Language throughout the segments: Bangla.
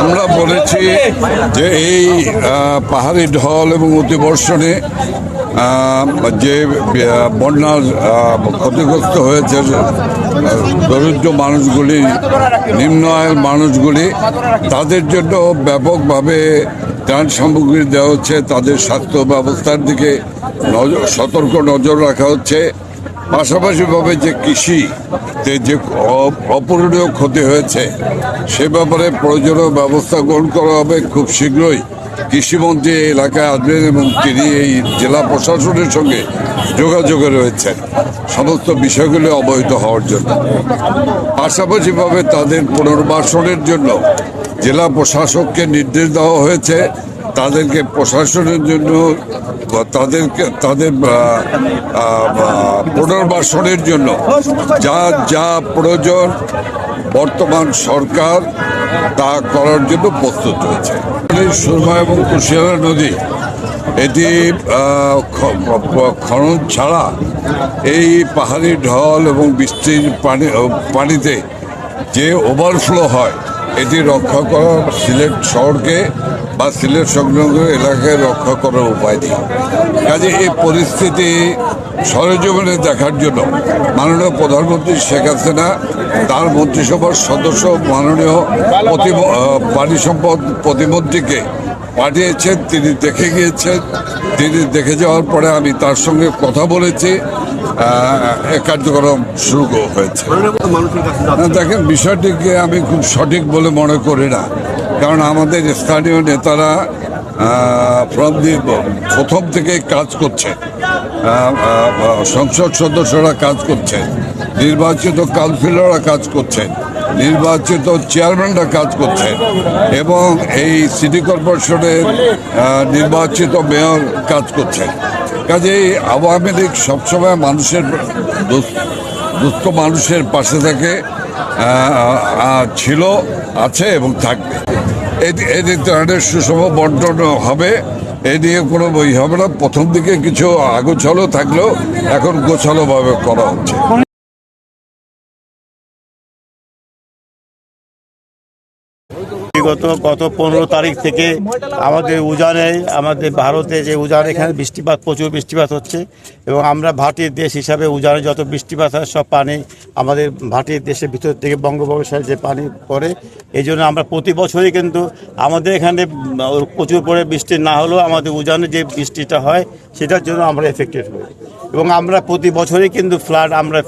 আমরা বলেছি যে এই পাহাড়ি ঢল এবং অতিবর্ষণে যে বন্যার ক্ষতিগ্রস্ত হয়েছে দরিদ্র মানুষগুলি, নিম্ন আয়ের মানুষগুলি, তাদের জন্য ব্যাপকভাবে ত্রাণ সামগ্রী দেওয়া হচ্ছে। তাদের স্বাস্থ্য ব্যবস্থার দিকে সতর্ক নজর রাখা হচ্ছে। পাশাপাশিভাবে যে কৃষিতে যে অপূরণীয় ক্ষতি হয়েছে সে ব্যাপারে প্রয়োজনীয় ব্যবস্থা গ্রহণ করা হবে। খুব শীঘ্রই কৃষিমন্ত্রী এই এলাকায় আসবেন এবং তিনি এই জেলা প্রশাসনের সঙ্গে যোগাযোগে রয়েছেন সমস্ত বিষয়গুলি অবহিত হওয়ার জন্য। পাশাপাশিভাবে তাদের পুনর্বাসনের জন্য জেলা প্রশাসককে নির্দেশ দেওয়া হয়েছে তাদেরকে প্রশাসনের জন্য তাদের পুনর্বাসনের জন্য যা প্রয়োজন বর্তমান সরকার তা করার জন্য প্রস্তুত রয়েছে। সুরমা এবং কুশিয়ারা নদী এটি খনন ছাড়া এই পাহাড়ি ঢল এবং বৃষ্টির পানিতে যে ওভারফ্লো হয় এটি রক্ষা করা সিলেট শহরকে বা সিলেট সংলগ্ন এলাকায় রক্ষা করার উপায় নেই। কাজে এই পরিস্থিতি সরেজমিনে দেখার জন্য মাননীয় প্রধানমন্ত্রী শেখ হাসিনা তার মন্ত্রিসভার সদস্য মাননীয় পানি সম্পদ প্রতিমন্ত্রীকে পাঠিয়েছেন। তিনি দেখে গিয়েছেন। তিনি দেখে যাওয়ার পরে আমি তার সঙ্গে কথা বলেছি। কার্যক্রম শুরু হয়েছে। দেখেন, বিষয়টিকে আমি খুব সঠিক বলে মনে করি না, কারণ আমাদের স্থানীয় নেতারা প্রথম থেকে কাজ করছে, সংসদ সদস্যরা কাজ করছেন, নির্বাচিত কাউন্সিলররা কাজ করছেন, নির্বাচিত চেয়ারম্যানরা কাজ করছেন এবং এই সিটি কর্পোরেশনের নির্বাচিত মেয়র কাজ করছেন। কাজেই আওয়ামী লীগ সবসময় দুস্থ মানুষের পাশে থাকে, ছিল, আছে এবং থাকবে। এটি ত্রাণের সুষম বন্টন হবে, এ নিয়ে কোনো বই হবে না। প্রথম দিকে কিছু আগোছালো থাকলেও এখন গোছালোভাবে করা হচ্ছে। গত 15 তারিখ থেকে আমাদের উজানে, আমাদের ভারতে যে উজানে এখানে বৃষ্টিপাত, প্রচুর বৃষ্টিপাত হচ্ছে এবং আমরা ভাটির দেশ হিসাবে উজানে যত বৃষ্টিপাত হয় সব পানি আমাদের ভাটির দেশের ভিতর থেকে বঙ্গোপসাগরে যে পানি পড়ে, এই জন্য আমরা প্রতি বছরই কিন্তু আমাদের এখানে প্রচুর পরে বৃষ্টি না হলেও আমাদের উজানে যে বৃষ্টিটা হয় সেটার জন্য আমরা এফেক্টেড হই এবং আমরা প্রতি বছরই কিন্তু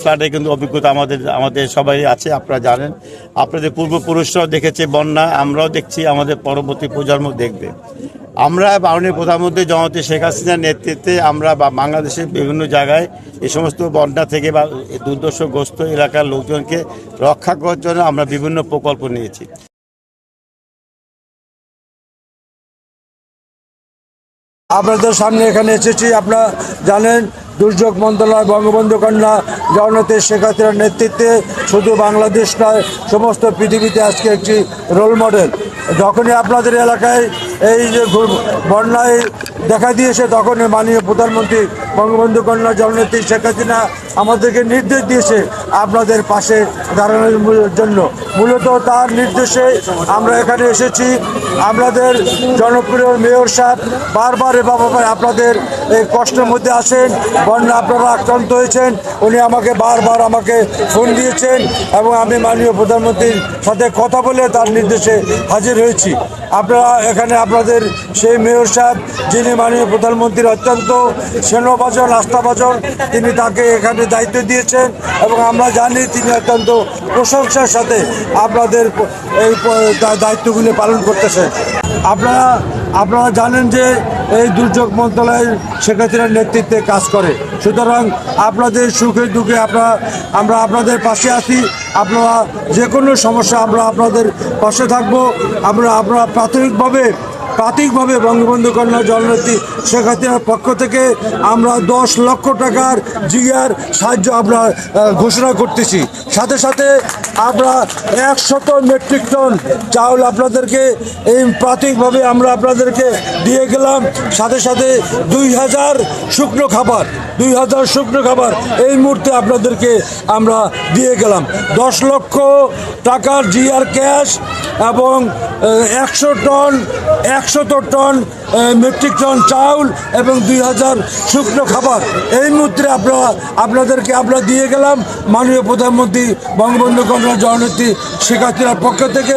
ফ্লাডে কিন্তু অভিজ্ঞতা আমাদের সবাই আছে। আপনারা জানেন, আপনাদের পূর্বপুরুষরাও দেখেছে বন্যা, আমরাও দেখছি, আমাদের পরবর্তী প্রজন্ম দেখবে। আমরা মাননীয় প্রধানমন্ত্রী জননেত্রী শেখ হাসিনার নেতৃত্বে আমরা বাংলাদেশের বিভিন্ন জায়গায় এই সমস্ত বন্যা থেকে বা দুর্দশাগ্রস্ত এলাকার লোকজনকে রক্ষা করার জন্য আমরা বিভিন্ন প্রকল্প নিয়েছি। আপনাদের সামনে এখানে এসেছি, আপনারা জানেন দুর্যোগ মন্ত্রণালয় বঙ্গবন্ধু কন্যা জননেত্রী শেখ হাসিনার নেতৃত্বে শুধু বাংলাদেশ নয় সমস্ত পৃথিবীতে আজকে একটি রোল মডেল। যখনই আপনাদের এলাকায় এই যে বন্যায় দেখা দিয়েছে তখনই মাননীয় প্রধানমন্ত্রী বঙ্গবন্ধু কন্যা জননেত্রী শেখ হাসিনা আমাদেরকে নির্দেশ দিয়েছে আপনাদের পাশে দাঁড়ানোর জন্য। মূলত তার নির্দেশে আমরা এখানে এসেছি। আপনাদের জনপ্রিয় মেয়র সাহেব বারবার এভাবে আপনাদের এই কষ্টের মধ্যে আসেন, বন্যা আপনারা আক্রান্ত হয়েছেন, উনি বারবার আমাকে ফোন দিয়েছেন এবং আমি মাননীয় প্রধানমন্ত্রীর সাথে কথা বলে তার নির্দেশে হাজির হয়েছি। আপনারা এখানে আপনাদের সেই মেয়র সাহেব যিনি মাননীয় প্রধানমন্ত্রীর অত্যন্ত স্নেহভাজন, আস্থাভাজন, তিনি তাকে এখানে দায়িত্ব দিয়েছেন এবং আমরা জানি তিনি অত্যন্ত প্রশংসার সাথে আপনাদের এই দায়িত্বগুলি পালন করতেছেন। আপনারা জানেন যে এই দুর্যোগ মন্ত্রণালয় শেখ হাসিনার নেতৃত্বে কাজ করে, সুতরাং আপনাদের সুখে দুঃখে আমরা আপনাদের পাশে আছি। আপনারা যে কোনো সমস্যা আমরা আপনাদের পাশে থাকবো। আপনারা প্রাথমিকভাবে প্রাথমিকভাবে বঙ্গবন্ধু কন্যা জননেত্রী শেখ হাসিনার পক্ষ থেকে আমরা 10 লক্ষ টাকার জিআর সাহায্য আমরা ঘোষণা করতেছি। সাথে সাথে আমরা 100 মেট্রিক টন চাউল আপনাদেরকে এই প্রাথমিকভাবে আমরা আপনাদেরকে দিয়ে গেলাম। সাথে সাথে 2000 শুকনো খাবার এই মুহূর্তে আপনাদেরকে আমরা দিয়ে গেলাম। 10 লক্ষ টাকার জিআর ক্যাশ এবং 100 টন মেট্রিক টন চাউল এবং 2000 শুকনো খাবার এই মুহূর্তে আপনাদেরকে আমরা দিয়ে গেলাম। মাননীয় প্রধানমন্ত্রী বঙ্গবন্ধু কন্যা জননেত্রী শেখ হাসিনার পক্ষ থেকে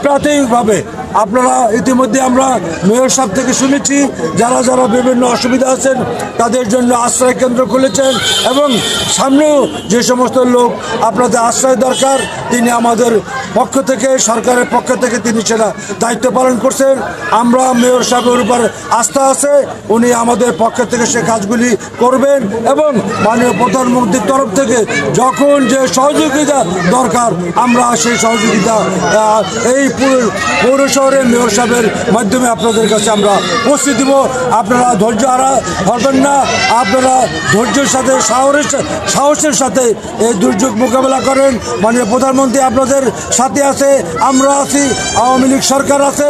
প্রাথমিকভাবে আপনারা ইতিমধ্যে আমরা মেয়র সাহেব থেকে শুনেছি যারা যারা বিভিন্ন অসুবিধা আছেন তাদের জন্য আশ্রয় কেন্দ্র খুলেছেন এবং সামনেও যে সমস্ত লোক আপনাদের আশ্রয় দরকার তিনি আমাদের পক্ষ থেকে সরকারের পক্ষ থেকে তিনি সেটা দায়িত্ব পালন করছেন। আমরা মেয়র সাহেবের উপর আস্থা আছে, উনি আমাদের পক্ষ থেকে সে কাজগুলি করবেন এবং মাননীয় প্রধানমন্ত্রীর তরফ থেকে যখন যে সহযোগিতা দরকার আমরা সেই সহযোগিতা এই পৌর শহরের মেয়র সাহেবের মাধ্যমে আপনাদের কাছে আমরা পৌঁছে দিব। আপনারা ধৈর্য হারাবেন না, আপনারা ধৈর্যের সাথে সাহসের সাথে এই দুর্যোগ মোকাবেলা করেন। মাননীয় প্রধানমন্ত্রী আপনাদের সাথে আছে, আমরা আছি, আওয়ামী লীগ সরকার আছে।